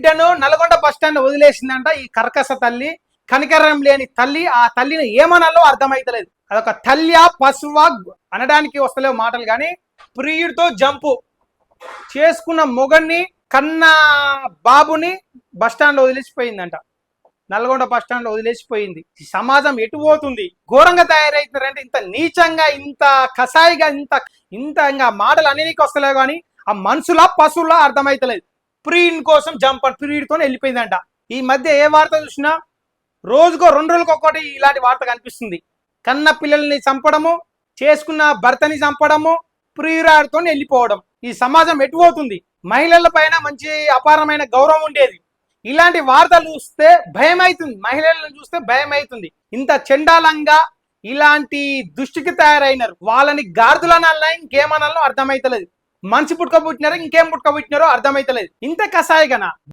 బిడ్డను Nalgonda bus stand వదిలేసిందంట ఈ కర్కస తల్లి, కనికరం లేని తల్లి. ఆ తల్లిని ఏమనాలో అర్థమైతలేదు. అదొక తల్లియా పశువా అనడానికి వస్తలేవు మాటలు. కానీ ప్రియుడితో జంపు చేసుకున్న మొగన్ని, కన్న బాబుని బస్ స్టాండ్ లో వదిలేసిపోయిందంట. నల్గొండ బస్ స్టాండ్ లో వదిలేసిపోయింది. ఈ సమాజం ఎటు పోతుంది? ఘోరంగా తయారవుతున్నారంటే ఇంత నీచంగా, ఇంత కసాయిగా, ఇంత ఇంత ఇంకా మాటలు అనేనికి వస్తలేవు. కానీ ఆ మనుషుల పశువులా అర్థమైతలేదు. ప్రియుడి కోసం జంప్ అని ప్రియుడితో వెళ్ళిపోయిందంట. ఈ మధ్య ఏ వార్త చూసినా రోజుకో 2 రోజులకు ఒక్కటి ఇలాంటి వార్త కనిపిస్తుంది. కన్న పిల్లల్ని చంపడము, చేసుకున్న భర్తని చంపడము, ప్రియురాడితో వెళ్ళిపోవడం. ఈ సమాజం ఎటు పోతుంది? మహిళల పైన మంచి అపారమైన గౌరవం ఉండేది. ఇలాంటి వార్తలు చూస్తే భయం అవుతుంది. మహిళలను చూస్తే భయం అవుతుంది. ఇంత చెండాలంగా ఇలాంటి దుష్టికి తయారైనారు. వాళ్ళని గార్దులనల్లా ఇంకేమనాలో అర్థమైతలేదు. మనిషి పుట్టుక పుట్టినారో ఇంకేం పుట్టుక పుట్టినారో అర్థమైతలేదు. ఇంత కసాయిగనా?